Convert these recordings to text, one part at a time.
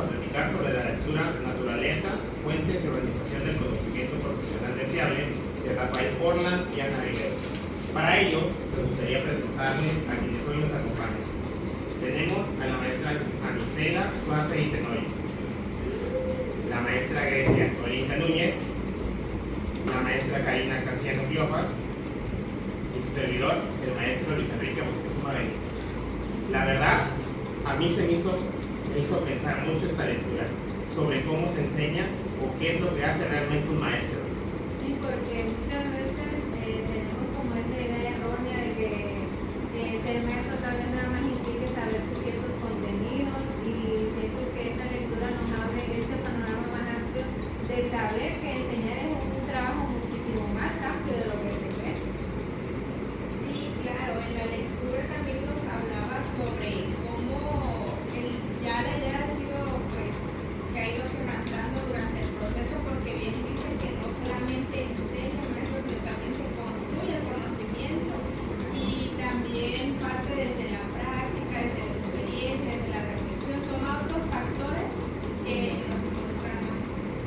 a platicar sobre la lectura Naturaleza, Fuentes y Organización del Conocimiento Profesional Deseable de Rafael Portland y Ana Rivera. Para ello, me gustaría presentarles a quienes hoy nos acompañan. Tenemos a la maestra Anicela Suárez y Tenorio, la maestra Grecia Olinda Núñez, la maestra Karina Casiano Cleofas y su servidor, el maestro Luis Enrique Moctezuma Benítez. La verdad, a mí me hizo pensar mucho esta lectura sobre cómo se enseña o qué es lo que hace realmente un maestro. Sí, porque muchas veces tenemos como esta idea errónea de que ser maestro tal vez nada más implique saberse ciertos contenidos, y siento que esta lectura nos abre este panorama más amplio de saber que enseñar es un trabajo muchísimo más amplio de lo que se cree. Sí, claro, en la lectura también nos hablaba sobre cómo ya la idea ha sido, pues, se ha ido levantando durante el proceso, porque bien dice que no solamente enseña el maestro, sino también se construye el conocimiento, y también parte desde la práctica, desde la experiencia, desde la reflexión, toma otros factores que nos involucran más.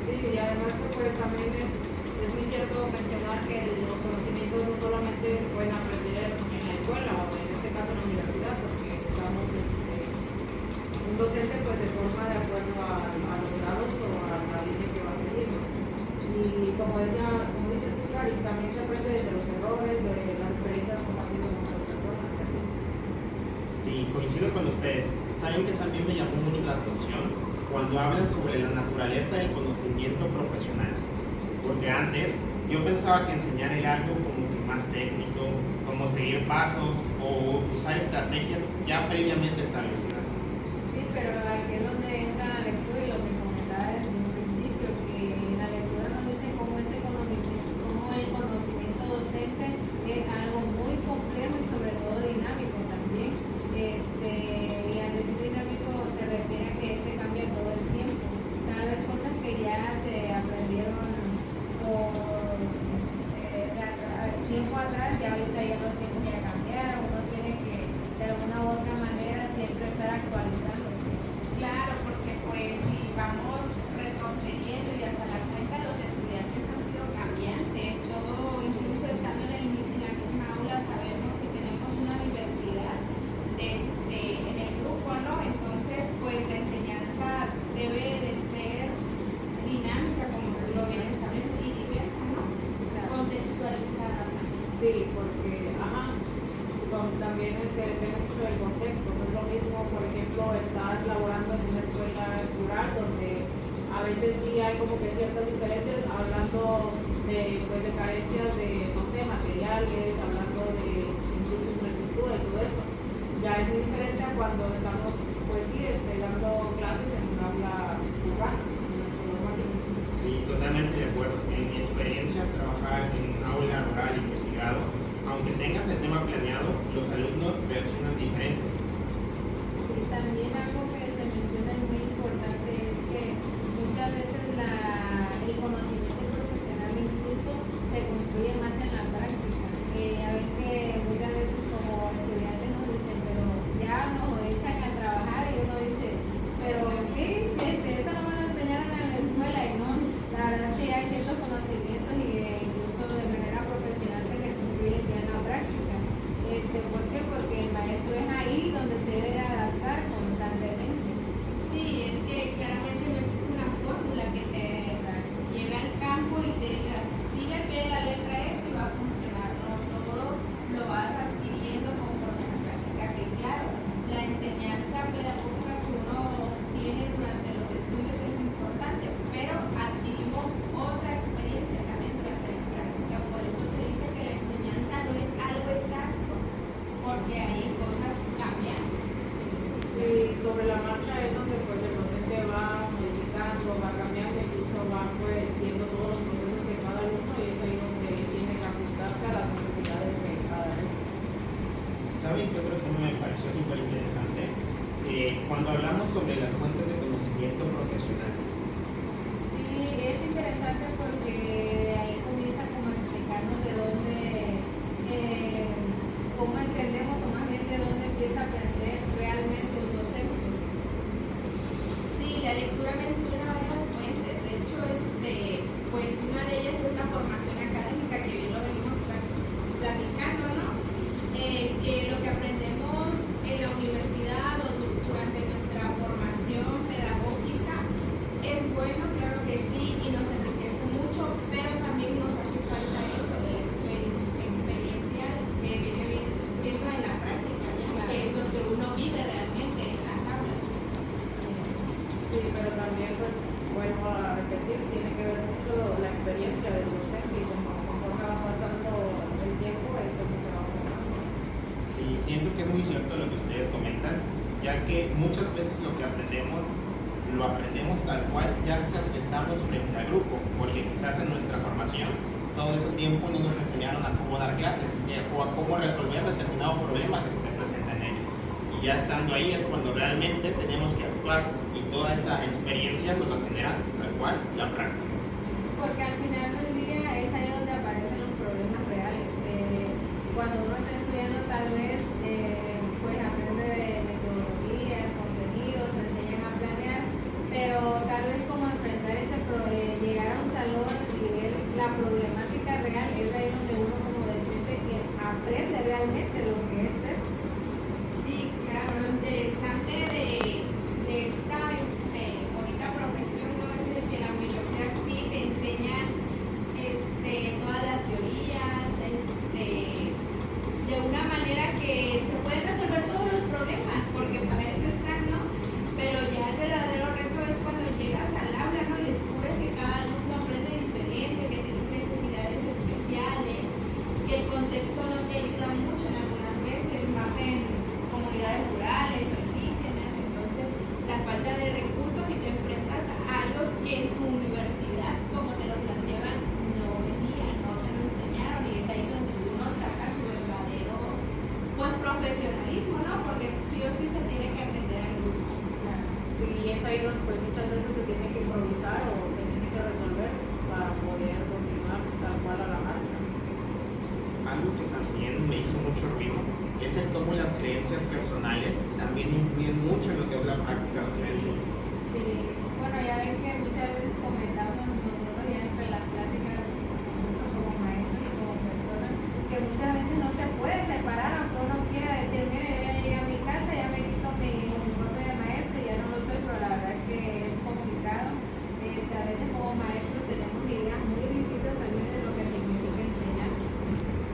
Sí, y además pues también es muy cierto mencionar que los conocimientos no solamente se pueden aprender en la escuela o en este caso en la universidad, porque estamos, un docente pues se forma de acuerdo a los grados o a la línea que va a seguir, ¿no? Y como dices tú, Cari, también se aprende desde los errores, de las experiencias compartidas con otras personas. Sí, coincido con ustedes. Saben que también me llamó mucho la atención cuando hablan sobre la naturaleza del conocimiento profesional. Porque antes yo pensaba que enseñar era algo como que más técnico, como seguir pasos o usar estrategias ya previamente establecidas. Sí, pero aquí es donde entra la lectura y lo que comentaba desde un principio, que la lectura nos dice cómo el conocimiento docente es algo muy complejo y sobre todo dinámico también. Y al decir dinámico se refiere a que cambia todo el tiempo. Tal vez cosas que ya se aprendieron tiempo atrás, ya ahorita ya los tiempos ya cambiaron, uno tiene que de alguna u otra manera siempre estar actualizándose. Claro, porque pues si vamos retrocediendo y hasta la cuenta, los estudiantes han sido cambiantes, todo, incluso estando en la misma aula, sabemos que tenemos una diversidad en el grupo, ¿no? Entonces, pues la enseñanza debe de ser dinámica, como lo vienen sabiendo, y diversa, ¿no? Contextualizada. Sí, porque, también depende mucho del contexto. No es lo mismo, por ejemplo, estar laborando en una escuela rural donde a veces sí hay como que ciertas diferencias, hablando de carencias de, no sé, materiales, hablando de incluso infraestructura y todo eso. Ya es muy diferente a cuando estamos, pues sí, dando clases en un aula urbana, en una escuela urbana. Sí, totalmente de acuerdo. En mi experiencia, trabajar en un aula rural investigado, aunque tengas el tema planeado, los alumnos reaccionan diferente. Sí, también algo que se menciona y muy importante es que muchas veces el conocimiento profesional incluso se construye más en la práctica. A ver que muchas veces como estudiantes nos dicen, pero ya nos echan a trabajar, y uno dice, pero ¿qué? Esto no me lo enseñaron en la escuela, y no, la verdad sí hay ciertos conocimientos y incluso de manera profesional que se construyen ya en la práctica. ¿Por qué? Porque el maestro es ahí donde se debe adaptar constantemente. Sí, es que claramente no existe una fórmula que te lleve al campo y te digas, sigue al pie de la letra esto y va a funcionar. No, todo lo vas adquiriendo conforme a la práctica. Que claro, la enseñanza pedagógica que uno tiene durante los estudios es importante, pero adquirimos otra experiencia también durante la práctica. Por eso se dice que la enseñanza no es algo exacto, porque hay cosas cambiando. Sí, sobre la marcha es donde pues el docente va modificando, va cambiando, incluso va pues viendo todos los procesos de cada alumno, y es ahí donde tiene que ajustarse a las necesidades de cada alumno. ¿Saben qué otro tema me pareció súper interesante? Cuando hablamos sobre las fuentes de conocimiento profesional. Sí, es interesante porque ahí comienza como a explicarnos de dónde, cómo entendemos, o más bien de dónde empieza a aprender realmente un docente. Sí, la lectura también, pues, vuelvo a repetir, tiene que ver mucho la experiencia del docente y conforme va pasando el tiempo, esto que se va mejorando. Sí, siento que es muy cierto lo que ustedes comentan, ya que muchas veces lo que aprendemos, lo aprendemos tal cual ya que estamos frente al grupo, porque quizás en nuestra formación todo ese tiempo ni nos enseñaron a cómo dar clases o a cómo resolver determinado problema que se te presenta en ello. Y ya estando ahí es cuando realmente tenemos que actuar y toda esa experiencia nos genera tal cual la práctica. Porque al final del día es ahí donde aparecen los problemas reales. Cuando uno está estudiando tal vez pues aprende de metodologías, contenidos, te enseñan a planear, pero tal vez como enfrentar llegar a un salón y ver la problemática real, es ahí donde uno como docente que aprende realmente lo que es ser. Sí, claro, lo interesante de esta bonita profesión, ¿no? Es de que la universidad sí te enseña todas las teorías, de una manera que se pueden resolver todos los problemas, porque para eso están, ¿no? Pero ya el verdadero reto es cuando llegas al aula, ¿no? Y descubres que cada alumno aprende diferente, que tiene necesidades especiales, que el contexto no te ayuda mucho en algunas veces, más en comunidades rurales o indígenas. Entonces, la falta de recursos y te enfrentas a algo que en tu universidad, como te lo planteaban, no venía, no te lo enseñaron, y es ahí donde uno saca su verdadero pues profesionalismo, ¿no? Porque sí o sí se tiene que atender al grupo. Sí, es ahí donde pues muchas veces se tiene que improvisar o se tiene que resolver para poder continuar tal cual a la marcha. Algo que también me hizo mucho ruido es el cómo las creencias personales también influyen mucho en lo que es la práctica docente. Sí, bueno, ya ven que muchas veces comentamos nosotros ya entre las pláticas, nosotros como maestros y como personas, que muchas veces no se puede separar, aunque uno quiera decir, mire, yo ya llegué a mi casa, ya me quito mi uniforme de maestro y ya no lo soy, pero la verdad que es complicado. A veces como maestros tenemos ideas muy distintas también de lo que significa enseñar.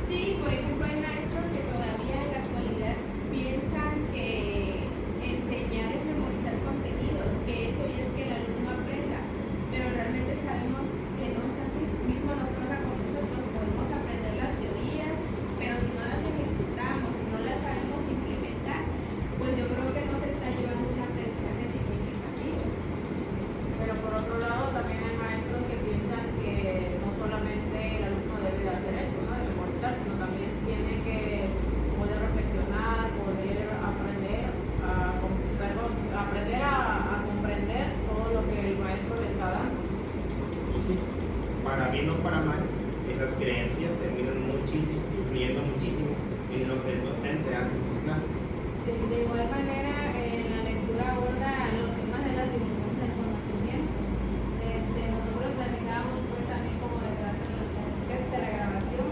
Sí, por ejemplo, hay maestros que todavía en la actualidad piensan que enseñar es memorizar contenidos, que eso ya es que el alumno aprenda, pero realmente sabemos que no es así. Mismo nos pasa con nosotros, podemos aprender las teorías, pero si no las ejecutamos, si no las sabemos implementar, pues yo creo que no se está llevando un aprendizaje significativo. Pero por otro lado también hay maestros que piensan que no solamente el alumno debe de hacer esto, ¿no? De memorizar, sino también tiene que poder reflexionar, poder aprender a comprender todo lo que el maestro le está dando. Y sí, para bien o para mal, esas creencias terminan influyendo muchísimo en lo que el docente hace en sus clases. Sí, de igual manera, en la lectura aborda los temas de las dimensiones del conocimiento. Nosotros platicábamos pues también como detrás de la grabación,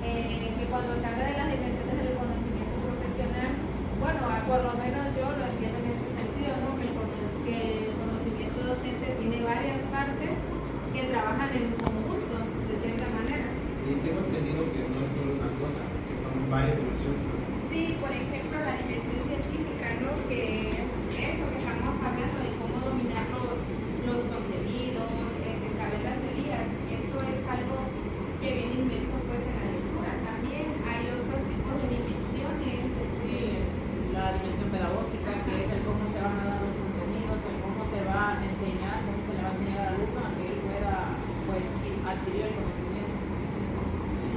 que cuando se habla de las dimensiones del conocimiento profesional, bueno, por lo menos yo lo entiendo en este sentido, ¿no? Que el conocimiento docente tiene varias partes que trabajan en conjunto, de cierta manera. Sí, tengo entendido que no es solo una cosa, que son varias dimensiones. Sí, por ejemplo, la dimensión científica, ¿no? Que es esto que estamos hablando de cómo dominar los contenidos, de saber las teorías. Eso es algo que viene inmerso pues en la lectura. También hay otros tipos de dimensiones. Sí, es la dimensión pedagógica, que es el cómo se van a dar los contenidos, el cómo se va a enseñar, cómo se le va a enseñar al alumno a que él pueda pues adquirir el conocimiento. Sí,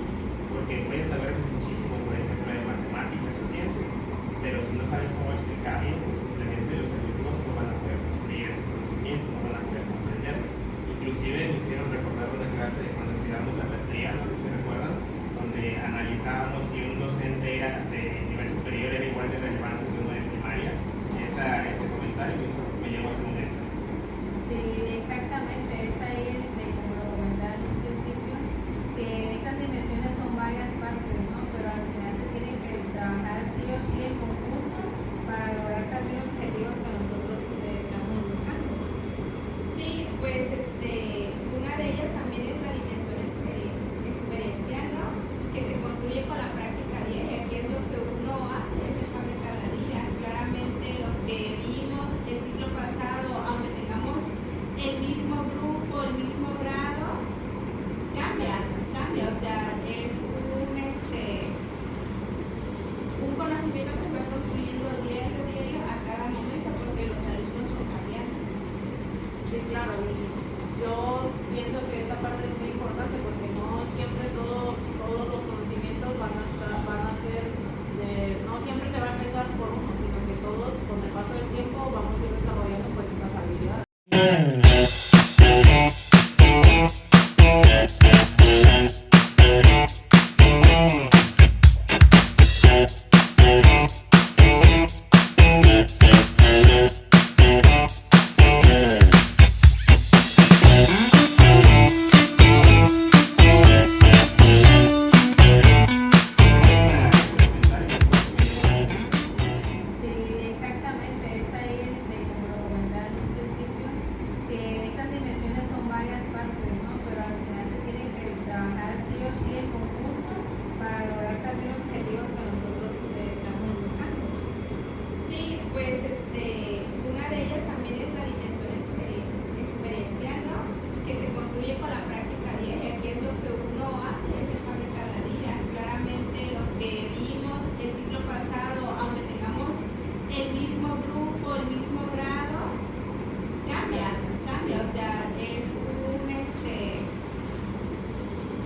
porque puedes saber muchísimo, por ejemplo, de matemáticas o ciencias, pero si no sabes cómo explicarlo, pues simplemente los alumnos no van a poder construir ese conocimiento, no van a poder comprenderlo. Inclusive me hicieron recordar una clase de cuando estudiamos la maestría, no sé si se recuerdan, donde analizábamos si un docente era de nivel superior era igual de relevante que uno de primaria. Este comentario me llevó a ese momento. Sí, exactamente, es ahí como lo comentaba en un principio, que estas dimensiones son varias partes, ¿no? Pero al final se tienen que trabajar sí o sí en conjunto para lograr también objetivos que nosotros estamos buscando. Sí, pues una de ellas también es la dimensión experiencial, ¿no? Que se construye con la práctica diaria, que es lo que uno hace, es el papel el mismo grupo, el mismo grado, cambia, o sea, es un conocimiento que se va construyendo diario a cada momento porque los alumnos son cambiantes. Sí, claro, y yo pienso que esta parte es muy importante porque no siempre todos los conocimientos van a ser, no siempre se va a empezar por uno, sino que todos con el paso del tiempo vamos a ir desarrollando pues estas habilidades. Sí, exactamente, es ahí, como lo comentaba en un principio, que estas dimensiones son varias partes, ¿no? Pero al final se tienen que trabajar sí o sí en conjunto para lograr también objetivos que nosotros estamos buscando. Sí, pues una de ellas también es la dimensión experiencial, ¿no? Que se construye con la práctica diaria, que es lo que uno hace, es el pan de cada día. Claramente lo que vimos el ciclo pasado, aunque tengamos el mismo grupo, el mismo grado, cambia, o sea, es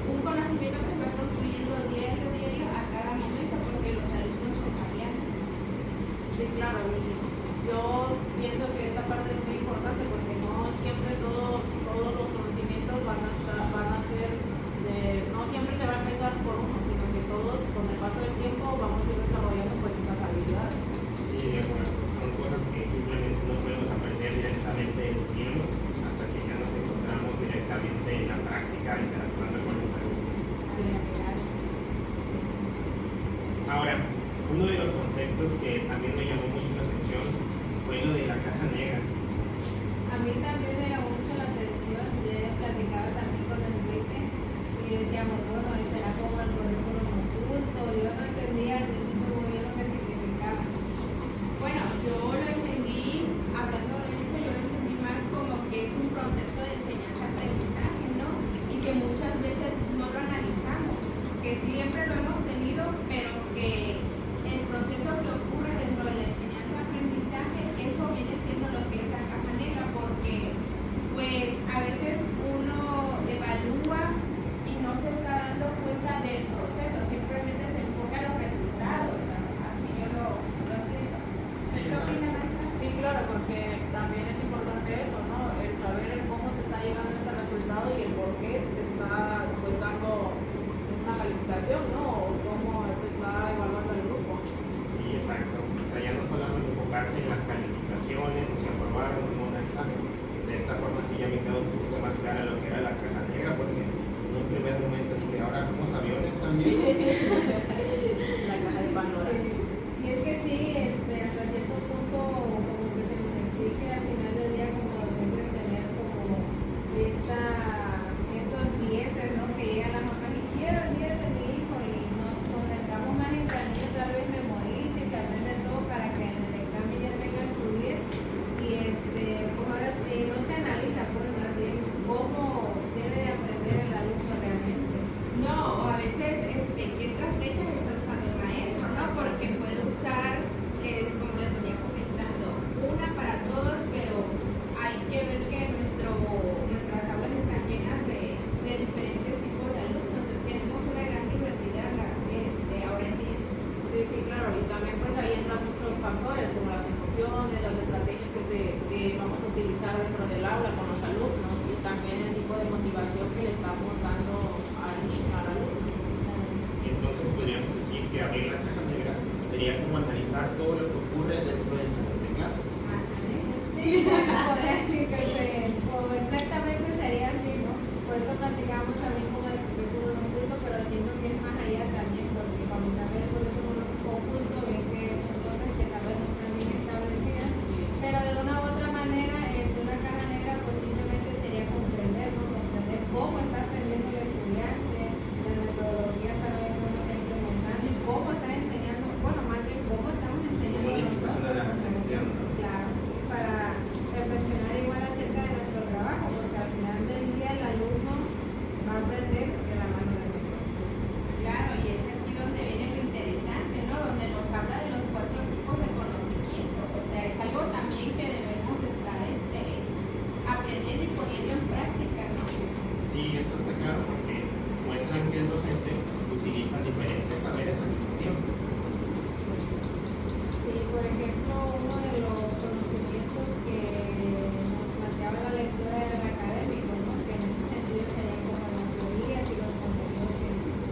un conocimiento que se va construyendo diario a cada momento porque los alumnos son cambiantes. Sí, claro, y yo pienso que esta parte es muy importante porque no siempre todos los conocimientos van a ser, no siempre se va a empezar por uno, sino que todos con el paso del tiempo vamos a ir desarrollando pues estas habilidades. Sí, de acuerdo. Son cosas que simplemente no podemos aprender directamente en libros hasta que ya nos encontramos directamente en la práctica, interactuando con los alumnos. Sí, Ahora, uno de los conceptos que también me llamó mucho la atención fue lo de la caja negra. A mí también me llamó mucho la atención, yo platicaba también con Enrique y decíamos, bueno, será como el currículum oculto, yo no entendía al principio muy bien lo que significaba. Bueno, yo lo entendí, hablando de eso, yo lo entendí más como que es un proceso de enseñanza-aprendizaje, ¿no? Y que muchas veces no lo analizamos, que siempre lo hemos tenido, pero que el proceso que ocurre dentro de la enseñanza-aprendizaje, eso viene siendo lo que es la caja negra, porque pues a veces uno evalúa y no se está dando cuenta del proceso, simplemente se enfoca en los resultados, así yo lo entiendo. ¿Qué opina, maestra? sí, claro, porque también es importante eso, ¿no? El saber el cómo se está llegando a este resultado y el por qué se está pues dando una calificación, ¿no? O cómo se está evaluando el grupo. Sí, exacto. O sea, ya no solamente enfocarse en las calificaciones o si aprobaron o no un examen. De esta forma sí ya me quedó un poco más clara lo que era la caja negra, porque en un primer momento dije, ahora somos aviones también. La caja de Pandora. Y es que sí, hasta cierto punto como que se nos exige al final del día como docentes tener como estos clientes, ¿no? Que llegan las mamás y quiero el 10 de mi hijo y nos concentramos más en que el niño tal vez memorice y se aprende todo para que en el examen ya tenga su 10 y pues ahora no se analiza pues más bien cómo debe de aprender el alumno realmente. No, o a veces, ¿qué estrategias está usando el maestro, no? Porque puede usar, como les venía comentando, una para todos, pero hay que ver que nuestras aulas están llenas de diferentes tipos de alumnos. Tenemos una gran diversidad ahora en día. Sí, claro, y también pues ahí entran muchos factores como las emociones, las estrategias que vamos a utilizar dentro del aula con los alumnos y también el tipo de motivación que le estamos dando al niño, al alumno. Y entonces podríamos decir que abrir la caja negra sería como analizar todo lo que ocurre dentro del salón de clases. Sí, podría decir que o exactamente sería así, ¿no? Por eso platicamos también como de currículum oculto, pero siento que es más allá también, porque cuando se abre el currículum oculto ven que son cosas que tal vez no están bien establecidas, pero de una u otra manera, una caja negra pues simplemente sería comprender, ¿no? Comprender cómo está aprendiendo el estudiante, la metodología para ver cómo está implementando y cómo está enseñando, bueno, más bien cómo estamos enseñando Como la institución de la nosotros. referencia docente utilizan diferentes saberes al mismo tiempo. Sí, por ejemplo, uno de los conocimientos que nos planteaba la lectura era el académico, ¿no? Que en ese sentido serían como las teorías y los contenidos científicos.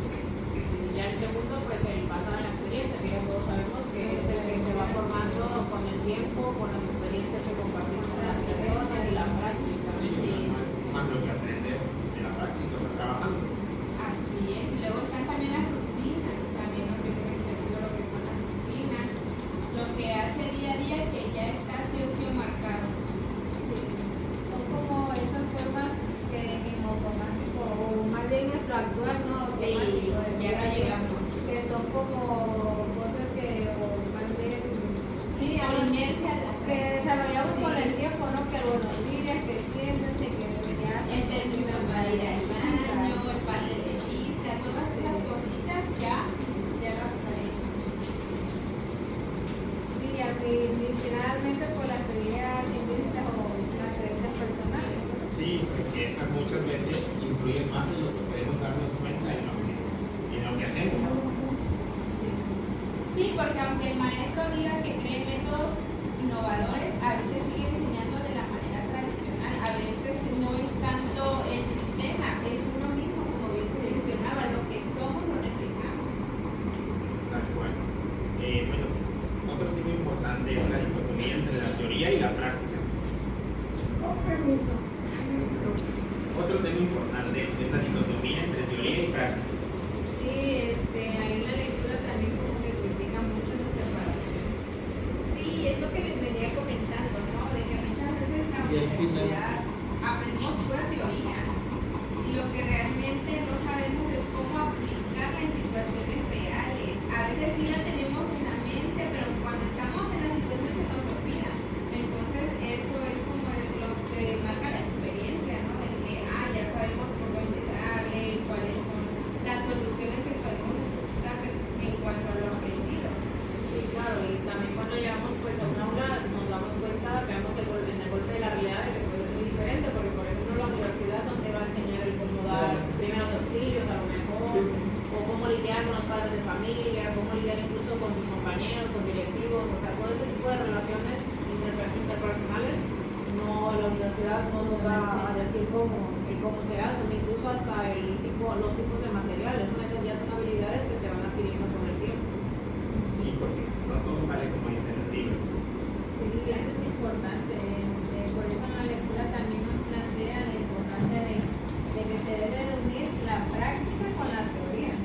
Y ya el segundo, pues el basado en la experiencia, que ya todos sabemos que es el que se va formando con el tiempo, con las experiencias que compartimos con las personas y la práctica. Sí, más lo que aprendes de la práctica, o sea, trabajando. Así es, y luego están también las rutinas, también nos tiene que servir lo que son las rutinas, lo que hace día a día que ya está sí o sí marcado. Sí, son como esas formas que en automático, o más bien nuestro actuar, ¿no? Sí, Automático, ya no llegamos. que son como cosas que, o más bien, sí, Por inercia las que desarrollamos Sí. con el tiempo, ¿no? Que buenos días, que siéntense, que ya El permiso para ir al baño, el pase de vista, todas esas cositas ya las sabemos. Sí, y finalmente pues las teorías científicas o las creencias personales. Sí, o sea, que estas muchas veces influyen más de lo que podemos darnos cuenta en lo que hacemos. Sí, porque aunque el maestro diga que cree métodos innovadores, a veces sigue enseñando de la manera tradicional. A veces no es tanto el sistema, es uno mismo, como bien se mencionaba, lo que somos lo reflejamos. Tal cual. Bueno, otro tema importante es la dicotomía entre la teoría y la práctica. Otro tema importante es la dicotomía entre teoría y práctica. Sí, ahí la lectura también como que critica mucho esa separación. Sí, es lo que les venía comentando, ¿no? De que muchas veces en la Y al final- universidad aprendemos pura teoría y lo que realmente no sabemos es cómo aplicarla en situaciones reales. A veces sí la tenemos en la mente, pero cuando estamos en la situación se nos olvida. Entonces eso es como lo que marca la experiencia, ¿no? De que, ya sabemos por dónde darle, cuáles son las soluciones que podemos dar en cuanto a lo aprendido. Sí, claro, y también cuando llegamos pues a un aula nos damos cuenta que vamos en el golpe de la realidad de que puede ser muy diferente, porque por ejemplo la universidad no te va a enseñar el cómo dar primeros auxilios a lo mejor, o cómo lidiar con los padres de familia, cómo lidiar incluso con tus compañeros, con directivos, o sea, todo ese tipo de relaciones interpersonales, no, la universidad no nos va a decir cómo se hacen, incluso hasta los tipos de materiales, ¿no? Esas ya son habilidades que se van adquiriendo con el tiempo. Sí, porque no todo sale como dicen los libros. Sí, eso es importante. Por eso en la lectura también nos plantea la importancia de que se debe de unir la práctica con la teoría.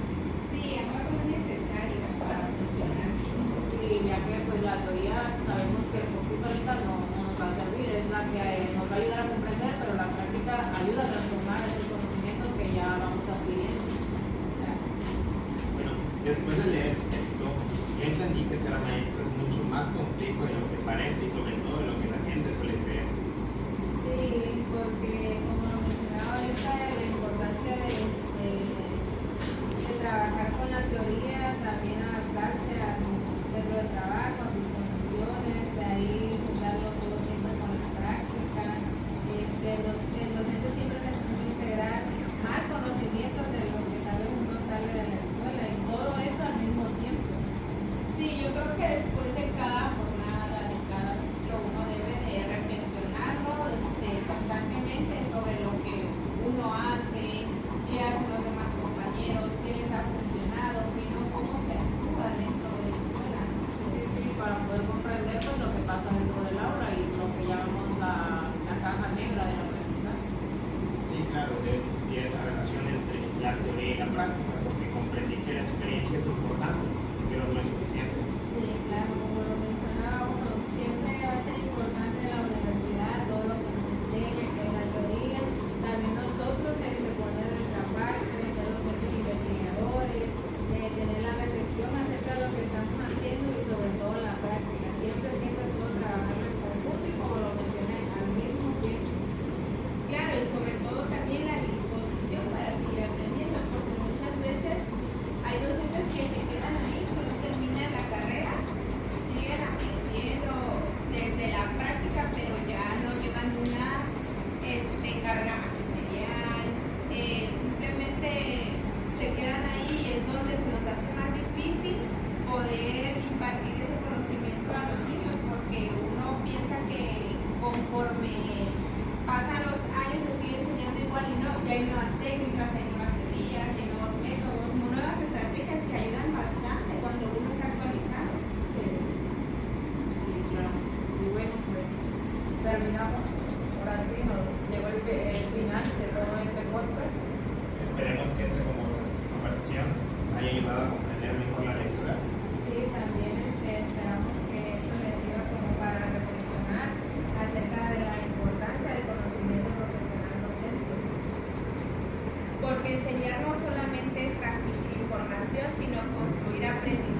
Sí, ambas son necesarias para funcionar bien. Sí, ya que pues la teoría sabemos que por sí solita no nos va a servir, es la que nos va a ayudar a comprender, pero la práctica ayuda a transformar esos conocimientos que ya vamos adquiriendo. Bueno, después de leer este texto, yo entendí que ser maestro es mucho más complejo de lo que parece y sobre todo de lo que la gente suele creer. Sí, porque como lo mencionaba ahorita, la importancia de trabajar con la teoría, también adaptarse al centro de trabajo, a sus condiciones, de ahí juntarlo todo siempre con la práctica. El docente siempre necesita integrar más conocimientos de lo que tal vez uno sale de la escuela y todo eso al mismo tiempo. Sí, yo creo que después de cada jornada, de cada ciclo, uno debe de reflexionarlo constantemente sobre lo que uno hace, qué hacen los demás compañeros, qué les ha funcionado, qué no, cómo se actúa dentro de la escuela. Sí, para poder comprender pues, lo que pasa dentro del aula y lo que llamamos la caja negra del aprendizaje. Sí, claro, debe existir esa relación entre la teoría y la práctica, porque comprendí que la experiencia es importante, pero no es suficiente. Sí, claro, como lo mencionaba uno, siempre va a ser importante la universidad, todo lo que nos enseña, que es la teoría, también nosotros se pone de nuestra parte, de ser los investigadores, de tener la reflexión acerca de lo que estamos haciendo y sobre todo la práctica, siempre todo trabajarlo en conjunto y como lo mencioné, al mismo tiempo. Claro, y sobre todo también la disposición para seguir aprendiendo, porque muchas veces hay docentes que se quedan ahí, solo terminan la carrera, siguen ya hay nuevas técnicas, hay nuevas teorías, hay nuevos métodos, nuevas estrategias que ayudan bastante cuando uno está actualizado. Sí, sí, claro. Y bueno, pues terminamos. Ahora sí, nos llegó el final de todo este podcast. Esperemos que esta conversación haya ayudado a comprender mejor la lectura. Sí, también esperamos que esto les sirva como para reflexionar acerca de la importancia del conocimiento profesional docente. Porque enseñar no solamente es transmitir información, sino construir aprendizaje